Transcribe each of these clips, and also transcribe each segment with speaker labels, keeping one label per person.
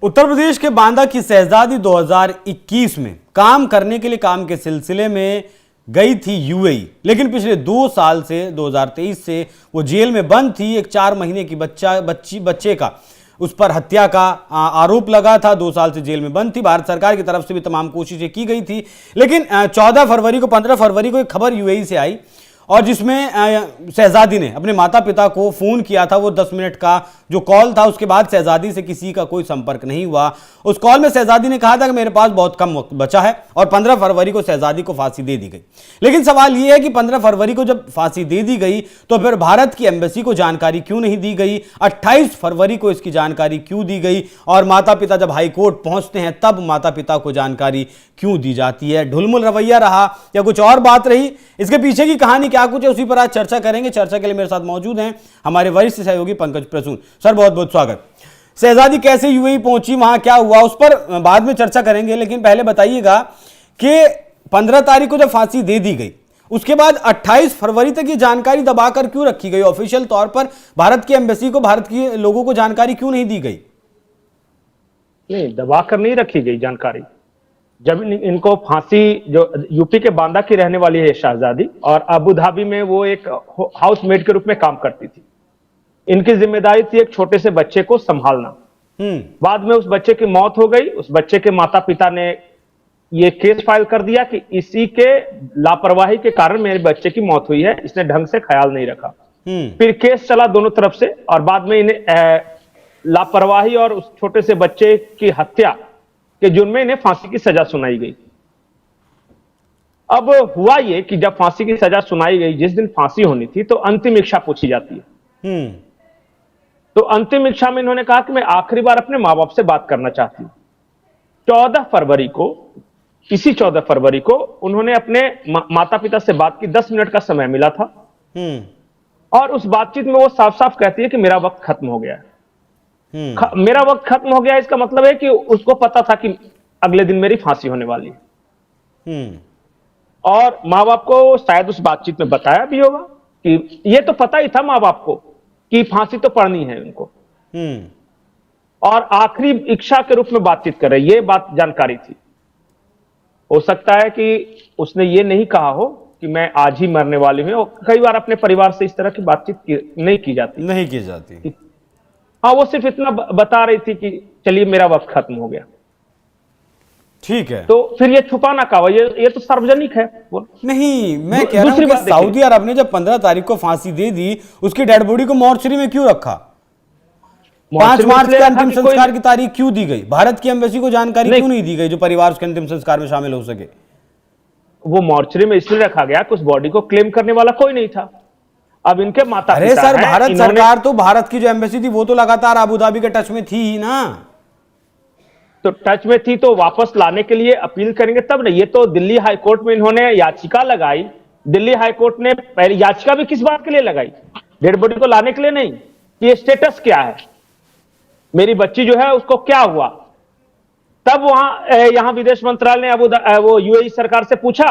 Speaker 1: उत्तर प्रदेश के बांदा की शहजादी 2021 में काम करने के लिए काम के सिलसिले में गई थी यूएई, लेकिन पिछले 2 साल से 2023 से वो जेल में बंद थी। एक 4 महीने की बच्चे का उस पर हत्या का आरोप लगा था। 2 साल से जेल में बंद थी। भारत सरकार की तरफ से भी तमाम कोशिशें की गई थी, लेकिन 15 फरवरी को एक खबर यूएई से आई और जिसमें शहजादी ने अपने माता पिता को फोन किया था। वो 10 मिनट का जो कॉल था, उसके बाद शहजादी से किसी का कोई संपर्क नहीं हुआ। उस कॉल में शहजादी ने कहा था कि मेरे पास बहुत कम वक्त बचा है और 15 फरवरी को शहजादी को फांसी दे दी गई। लेकिन सवाल यह है कि 15 फरवरी को जब फांसी दे दी गई तो फिर भारत की एम्बेसी को जानकारी क्यों नहीं दी गई? 28 फरवरी को इसकी जानकारी क्यों दी गई? और माता पिता जब हाईकोर्ट पहुंचते हैं तब माता पिता को जानकारी क्यों दी जाती है? ढुलमुल रवैया रहा या कुछ और बात रही? इसके पीछे की कहानी क्या कुछ है, उसी पर आज चर्चा करेंगे। चर्चा के लिए मेरे साथ मौजूद हैं हमारे वरिष्ठ सहयोगी पंकज प्रसून। सर, बहुत बहुत स्वागत। शहजादी कैसे यूएई पहुंची, वहां क्या हुआ, उस पर बाद में चर्चा करेंगे, लेकिन पहले बताइएगा कि 15 तारीख को जब फांसी दे दी गई उसके बाद 28 फरवरी तक ये जानकारी दबाकर क्यों रखी गई? ऑफिशियल तौर पर भारत की एम्बेसी को, भारत के लोगों को जानकारी क्यों नहीं दी गई?
Speaker 2: नहीं, दबाकर नहीं रखी गई जानकारी। जब इनको फांसी, जो यूपी के बांदा की रहने वाली है शहजादी, और अबू धाबी में वो एक हाउसमेड के रूप में काम करती थी। इनकी जिम्मेदारी थी एक छोटे से बच्चे को संभालना। बाद में उस बच्चे की मौत हो गई। उस बच्चे के माता पिता ने ये केस फाइल कर दिया कि इसी के लापरवाही के कारण मेरे बच्चे की मौत हुई है, इसने ढंग से ख्याल नहीं रखा। फिर केस चला दोनों तरफ से और बाद में इन्हें लापरवाही और उस छोटे से बच्चे की हत्या के जुर्म में इन्हें फांसी की सजा सुनाई गई। अब हुआ ये कि जब फांसी की सजा सुनाई गई, जिस दिन फांसी होनी थी, तो अंतिम इच्छा पूछी जाती है। तो अंतिम इच्छा में इन्होंने कहा कि मैं आखिरी बार अपने मां बाप से बात करना चाहती हूं। 14 फरवरी को, इसी 14 फरवरी को उन्होंने अपने माता पिता से बात की। 10 मिनट का समय मिला था और उस बातचीत में वो साफ साफ कहती है कि मेरा वक्त खत्म हो गया है। मेरा वक्त खत्म हो गया, इसका मतलब है कि उसको पता था कि अगले दिन मेरी फांसी होने वाली है। और माँ बाप को शायद उस बातचीत में बताया भी होगा कि ये तो पता ही था माँ बाप को कि फांसी तो पड़नी है उनको, और आखिरी इच्छा के रूप में बातचीत कर रहे, ये बात जानकारी थी। हो सकता है कि उसने ये नहीं कहा हो कि मैं आज ही मरने वाली हूं। और कई बार अपने परिवार से इस तरह की बातचीत नहीं की जाती। हाँ, वो सिर्फ इतना बता रही थी कि चलिए मेरा वक्त खत्म हो गया।
Speaker 1: ठीक है,
Speaker 2: तो फिर ये छुपाना का ये तो सार्वजनिक है।
Speaker 1: नहीं, मैं कह रहा हूं कि सऊदी अरब ने जब 15 तारीख को फांसी दे दी, उसकी डेड बॉडी को मॉर्चरी में क्यों रखा? 5 मार्च के अंतिम संस्कार की तारीख क्यों दी गई? भारत की एम्बेसी को जानकारी क्यों नहीं दी गई जो परिवार उसके अंतिम संस्कार में शामिल हो सके?
Speaker 2: वो मॉर्चरी में इसलिए रखा गया कि उस बॉडी को क्लेम करने वाला कोई नहीं था। अब इनके माता पिता,
Speaker 1: अरे सर, भारत सरकार तो, भारत की जो एम्बेसी थी वो तो लगातार अबू धाबी के टच में थी ही ना।
Speaker 2: तो टच में थी तो वापस लाने के लिए अपील करेंगे तब नहीं। ये तो दिल्ली हाईकोर्ट में इन्होंने याचिका लगाई। दिल्ली हाईकोर्ट ने पहले याचिका भी किस बात के लिए लगाई? डेड बॉडी को लाने के लिए नहीं, कि ये स्टेटस क्या है, मेरी बच्ची जो है उसको क्या हुआ। तब यहां विदेश मंत्रालय ने वो यूएई सरकार से पूछा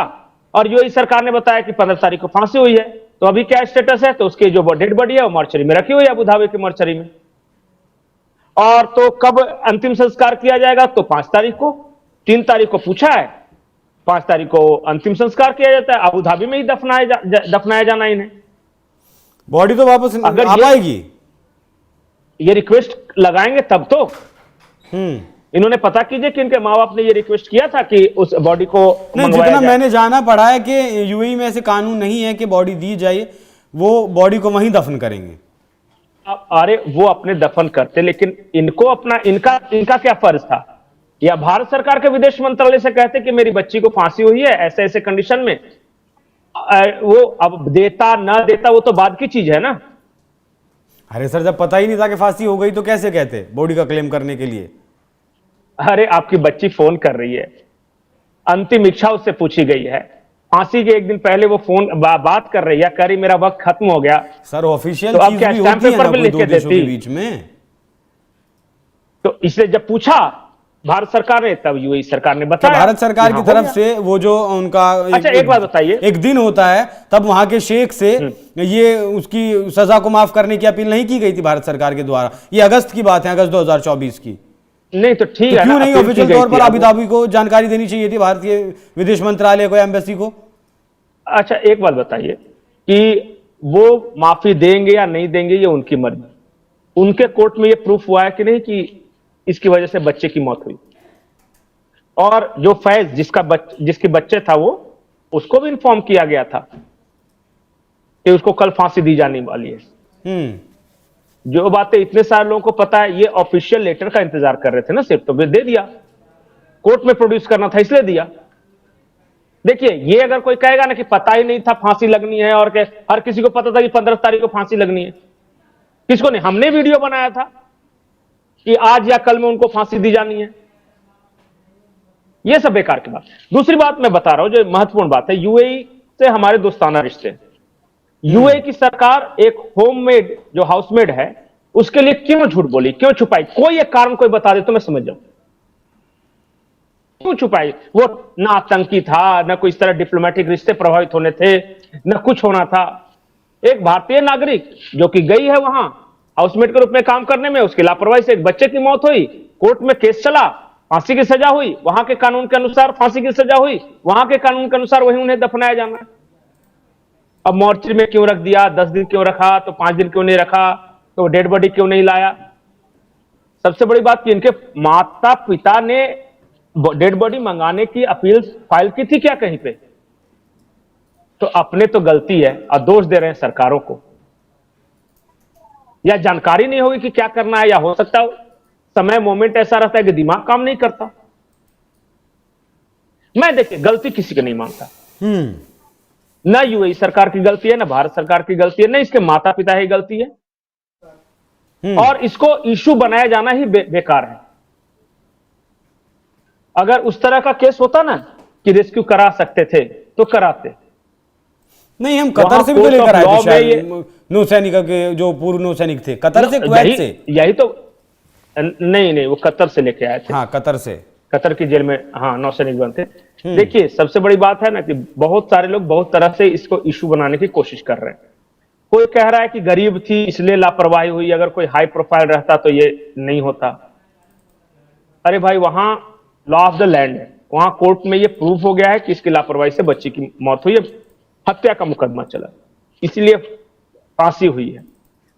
Speaker 2: और यूएई सरकार ने बताया कि 15 तारीख को फांसी हुई है। तो अभी क्या स्टेटस है? तो उसकी जो डेड बॉडी है वो मॉर्चरी में रखी हुई है, अबू धाबी की मॉर्चरी में। और तो कब अंतिम संस्कार किया जाएगा? तो 5 तारीख को। 3 तारीख को पूछा है, 5 तारीख को अंतिम संस्कार किया जाता है। अबू धाबी में ही दफनाया जाना इन्हें।
Speaker 1: बॉडी तो वापस अगर आ पाएगी,
Speaker 2: ये रिक्वेस्ट लगाएंगे तब तो। इन्होंने पता कीजिए कि इनके माँ बाप ने ये रिक्वेस्ट किया था कि उस बॉडी को
Speaker 1: नहीं, जितना मैंने जाना पड़ा है कि यूएई में ऐसे कानून नहीं है कि बॉडी दी जाए, वो बॉडी को वहीं दफन करेंगे।
Speaker 2: अरे वो अपने दफन करते, लेकिन इनको अपना इनका क्या फर्ज था? या भारत सरकार के विदेश मंत्रालय से कहते कि मेरी बच्ची को फांसी हुई है ऐसे ऐसे कंडीशन में, वो अब देता ना देता वो तो बाद की चीज है ना।
Speaker 1: अरे सर, जब पता ही नहीं था कि फांसी हो गई तो कैसे कहते बॉडी का क्लेम करने के लिए?
Speaker 2: अरे आपकी बच्ची फोन कर रही है, अंतिम इच्छा उससे पूछी गई है, फांसी के एक दिन पहले वो फोन बात कर रही है, कह रही मेरा वक्त खत्म हो गया।
Speaker 1: सर, ऑफिशियल चीज भी होती है ना कोई दो देशों के बीच में।
Speaker 2: तो इसलिए जब पूछा भारत सरकार ने, तब यूएई सरकार ने बताया।
Speaker 1: भारत सरकार की तरफ से वो जो उनका
Speaker 2: एक बात बताइए,
Speaker 1: एक दिन होता है तब वहां के शेख से ये उसकी सजा को माफ करने की अपील नहीं की गई थी भारत सरकार के द्वारा? ये अगस्त की बात है, अगस्त 2024 की।
Speaker 2: नहीं तो ठीक
Speaker 1: तो
Speaker 2: है
Speaker 1: क्यों
Speaker 2: ना,
Speaker 1: नहीं
Speaker 2: अपील की
Speaker 1: ऑफिशियल
Speaker 2: गई
Speaker 1: तौर
Speaker 2: थी।
Speaker 1: पर
Speaker 2: अब
Speaker 1: अबू धाबी को जानकारी देनी चाहिए थी, भारतीय विदेश मंत्रालय को या एम्बेसी को?
Speaker 2: अच्छा एक बात बताइए कि वो माफी देंगे या नहीं देंगे, ये उनकी मर्जी। उनके कोर्ट में ये प्रूफ हुआ है कि नहीं कि इसकी वजह से बच्चे की मौत हुई? और जो फैज जिसके बच्चे था वो, उसको भी इन्फॉर्म किया गया था कि उसको कल फांसी दी जाने वाली है। जो बातें इतने सारे लोगों को पता है, ये ऑफिशियल लेटर का इंतजार कर रहे थे ना सिर्फ, तो वे दे दिया। कोर्ट में प्रोड्यूस करना था इसलिए दिया। देखिए, ये अगर कोई कहेगा ना कि पता ही नहीं था फांसी लगनी है, और हर किसी को पता था कि 15 तारीख को फांसी लगनी है, किसको नहीं? हमने वीडियो बनाया था कि आज या कल में उनको फांसी दी जानी है। ये सब बेकार की बात। दूसरी बात मैं बता रहा हूं, जो महत्वपूर्ण बात है, यूएई से हमारे दोस्ताना रिश्ते हैं। यूएई की सरकार एक होममेड जो हाउसमेड है उसके लिए क्यों झूठ बोली, क्यों छुपाई? कोई एक कारण कोई बता दे तो मैं समझ जाऊं। क्यों छुपाई? वो ना आतंकी था, ना कोई इस तरह डिप्लोमेटिक रिश्ते प्रभावित होने थे, ना कुछ होना था। एक भारतीय नागरिक जो कि गई है वहां हाउसमेट के रूप में काम करने में, उसकी लापरवाही से एक बच्चे की मौत हुई, कोर्ट में केस चला, फांसी की सजा हुई, वहां के कानून के अनुसार फांसी की सजा हुई, वहां के कानून के अनुसार वहीं उन्हें दफनाया जाना है। अब मोर्चरी में क्यों रख दिया, 10 दिन क्यों रखा, तो 5 दिन क्यों नहीं रखा, तो डेड बॉडी क्यों नहीं लाया? सबसे बड़ी बात कि इनके माता पिता ने डेड बॉडी मंगाने की अपील फाइल की थी क्या कहीं पे? तो अपने तो गलती है और दोष दे रहे हैं सरकारों को, या जानकारी नहीं होगी कि क्या करना है, या हो सकता है समय मोमेंट ऐसा रहता है कि दिमाग काम नहीं करता। मैं देखिए गलती किसी की नहीं मानता, ना यूएई सरकार की गलती है, ना भारत सरकार की गलती है, ना इसके माता पिता की गलती है, और इसको इशू बनाया जाना ही बेकार है। अगर उस तरह का केस होता ना कि रेस्क्यू करा सकते थे तो कराते।
Speaker 1: नहीं, हम कतर से भी तो लेकर आए थे शायद, नौसैनिक के जो पूर्व नौसैनिक थे, कतर से, कुवैत से।
Speaker 2: यही तो नहीं, वो कतर से लेके आए थे।
Speaker 1: हाँ, कतर से,
Speaker 2: कतर की जेल में, हाँ, नौसैनिक बनते। देखिए सबसे बड़ी बात है ना कि बहुत सारे लोग बहुत तरह से इसको इशू बनाने की कोशिश कर रहे हैं। कोई कह रहा है कि गरीब थी इसलिए लापरवाही हुई, अगर कोई हाई प्रोफाइल रहता तो ये नहीं होता। अरे भाई, वहां लॉ ऑफ द लैंड है, वहां कोर्ट में ये प्रूफ हो गया है कि इसकी लापरवाही से बच्ची की मौत हुई है, हत्या का मुकदमा चला, इसलिए फांसी हुई है।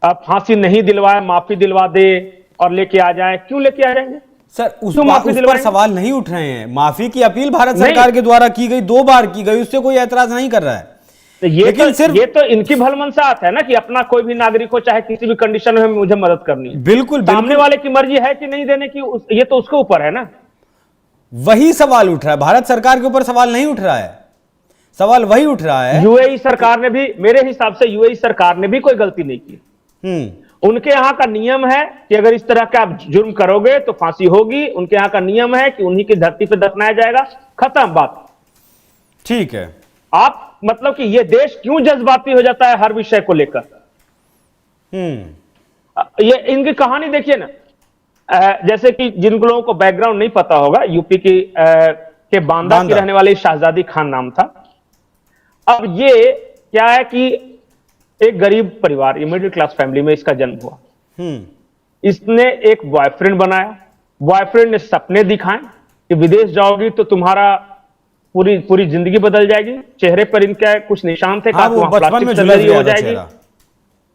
Speaker 2: अब फांसी नहीं दिलवाए, माफी दिलवा दे और लेके आ जाए, क्यों लेके आ जाएंगे
Speaker 1: सर? उस पर सवाल नहीं उठ रहे हैं। माफी की अपील भारत सरकार के द्वारा की गई, 2 बार की गई, उससे कोई ऐतराज नहीं कर रहा है।
Speaker 2: तो ये तो इनकी भलमनसाहत है ना कि अपना कोई भी नागरिक हो, चाहे किसी भी कंडीशन में, मुझे मदद करनी है।
Speaker 1: बिल्कुल,
Speaker 2: सामने वाले की मर्जी है कि नहीं देने की, ये तो उसके ऊपर है ना।
Speaker 1: वही सवाल उठ रहा है, भारत सरकार के ऊपर सवाल नहीं उठ रहा है, सवाल वही उठ रहा है।
Speaker 2: यूएई सरकार ने भी, मेरे हिसाब से यूएई सरकार ने भी कोई गलती नहीं की। उनके यहां का नियम है कि अगर इस तरह का आप जुर्म करोगे तो फांसी होगी। उनके यहां का नियम है कि उन्हीं की धरती पे दफनाया जाएगा, खत्म बात।
Speaker 1: ठीक है।
Speaker 2: आप मतलब कि ये देश क्यों जज्बाती हो जाता है हर विषय को लेकर? ये इनकी कहानी देखिए ना, जैसे कि जिन लोगों को बैकग्राउंड नहीं पता होगा, यूपी की के बांदा की रहने वाली शाहजादी खान नाम था। अब ये क्या है कि एक गरीब परिवार, ये मिडिल क्लास फैमिली में इसका जन्म हुआ। इसने एक बॉयफ्रेंड बनाया, बॉयफ्रेंड ने सपने दिखाए कि विदेश जाओगी तो तुम्हारा पूरी जिंदगी बदल जाएगी। चेहरे पर इनके कुछ निशान थे,
Speaker 1: हाँ, वो बचपन में सर्जरी हो जाएगी।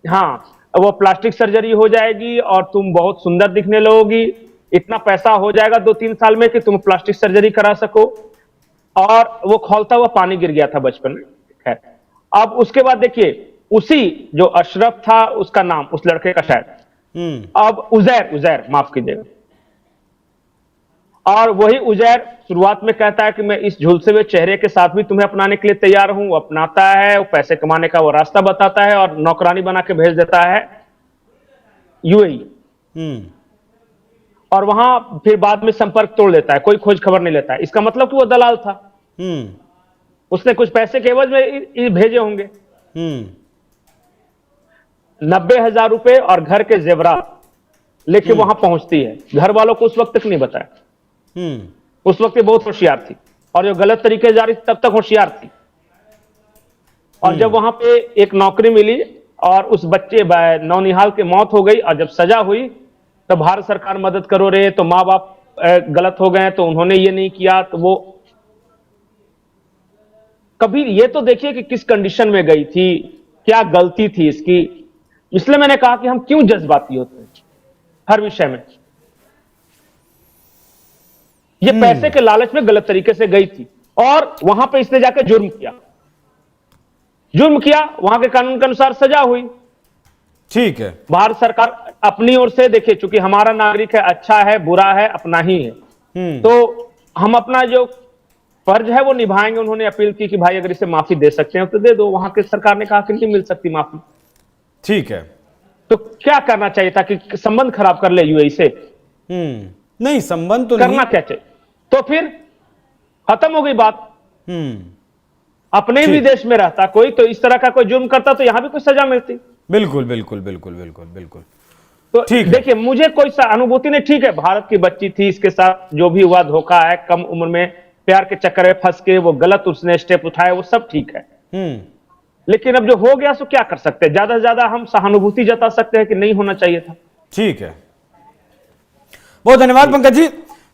Speaker 2: हाँ, वो प्लास्टिक सर्जरी हो जाएगी और तुम बहुत सुंदर दिखने लगोगी। इतना पैसा हो जाएगा 2-3 साल में कि तुम प्लास्टिक सर्जरी करा सको। और वो खौलता हुआ पानी गिर गया था बचपन में। खैर, अब उसके बाद देखिए, उसी जो अशरफ था, उसका नाम उस लड़के का शायद, अब उजैर माफ कीजिएगा, और वही उजैर शुरुआत में कहता है कि मैं इस झुलसे हुए चेहरे के साथ भी तुम्हें अपनाने के लिए तैयार हूं। वो अपनाता है, वो पैसे कमाने का वो रास्ता बताता है और नौकरानी बना के भेज देता है यूएई। और वहां फिर बाद में संपर्क तोड़ देता है, कोई खोज खबर नहीं लेता है। इसका मतलब कि वो दलाल था। उसने कुछ पैसे के एवज में भेजे होंगे। 90,000 रुपए और घर के जेवरात लेके वहां पहुंचती है। घर वालों को उस वक्त तक नहीं बताया। उस वक्त ये बहुत होशियार थी, और जो गलत तरीके से जा रही थी तब तक होशियार थी। और जब वहां पे एक नौकरी मिली और उस बच्चे नौनिहाल की मौत हो गई, और जब सजा हुई तो भारत सरकार मदद करो रे, तो माँ बाप गलत हो गए तो उन्होंने ये नहीं किया, तो वो कभी ये तो देखिए कि किस कंडीशन में गई थी, क्या गलती थी इसकी। इसलिए मैंने कहा कि हम क्यों जज्बाती होते हैं हर विषय में। ये पैसे के लालच में गलत तरीके से गई थी और वहां पे इसने जाकर जुर्म किया, वहां के कानून के अनुसार सजा हुई।
Speaker 1: ठीक है।
Speaker 2: भारत सरकार अपनी ओर से देखिए, चूंकि हमारा नागरिक है, अच्छा है बुरा है अपना ही है, तो हम अपना जो फर्ज है वो निभाएंगे। उन्होंने अपील की कि भाई अगर इसे माफी दे सकते हैं तो दे दो। वहां की सरकार ने कहा कि नहीं मिल सकती माफी।
Speaker 1: ठीक है।
Speaker 2: तो क्या करना चाहिए था कि संबंध खराब कर ले यूएई से?
Speaker 1: नहीं, संबंध तो
Speaker 2: करना
Speaker 1: नहीं।
Speaker 2: क्या चाहिए? तो फिर खत्म हो गई बात। अपने भी देश में रहता कोई तो इस तरह का कोई जुर्म करता तो यहां भी कोई सजा मिलती।
Speaker 1: बिल्कुल बिल्कुल बिल्कुल बिल्कुल बिल्कुल।
Speaker 2: तो देखिए, मुझे कोई अनुभूति नहीं। ठीक है, भारत की बच्ची थी, इसके साथ जो भी हुआ धोखा है, कम उम्र में प्यार के चक्कर में फंस के वो गलत उसने स्टेप उठाया, वो सब ठीक है। लेकिन अब जो हो गया सो क्या कर सकते हैं? ज्यादा से ज्यादा हम सहानुभूति जता सकते हैं कि नहीं होना चाहिए था।
Speaker 1: ठीक है, बहुत धन्यवाद पंकज जी।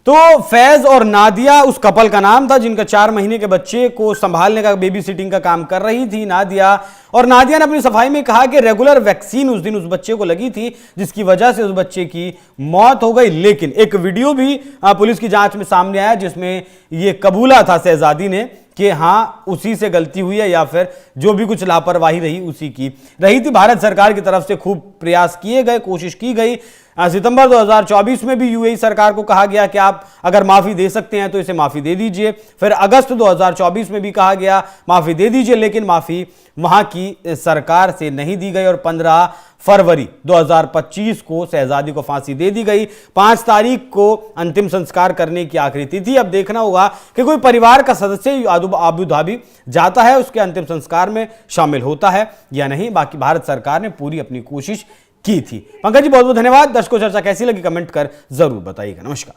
Speaker 1: तो फैज और नादिया उस कपल का नाम था जिनका 4 महीने के बच्चे को संभालने का, बेबी सिटिंग का काम कर रही थी नादिया। और नादिया ने अपनी सफाई में कहा कि रेगुलर वैक्सीन उस दिन उस बच्चे को लगी थी जिसकी वजह से उस बच्चे की मौत हो गई। लेकिन एक वीडियो भी पुलिस की जांच में सामने आया जिसमें यह कबूला था शहजादी ने कि हाँ उसी से गलती हुई है या फिर जो भी कुछ लापरवाही रही उसी की रही थी। भारत सरकार की तरफ से खूब प्रयास किए गए, कोशिश की गई। सितंबर 2024 में भी यूएई सरकार को कहा गया कि आप अगर माफी दे सकते हैं तो इसे माफी दे दीजिए। फिर अगस्त 2024 में भी कहा गया माफी दे दीजिए, लेकिन माफी वहां की सरकार से नहीं दी गई और 15 फरवरी 2025 को शहजादी को फांसी दे दी गई। 5 तारीख को अंतिम संस्कार करने की आखिरी तिथि। अब देखना होगा कि कोई परिवार का सदस्य अबू धाबी जाता है, उसके अंतिम संस्कार में शामिल होता है या नहीं। बाकी भारत सरकार ने पूरी अपनी कोशिश की थी। पंकज जी बहुत बहुत धन्यवाद। दर्शकों चर्चा कैसी लगी कमेंट कर जरूर बताइएगा। नमस्कार।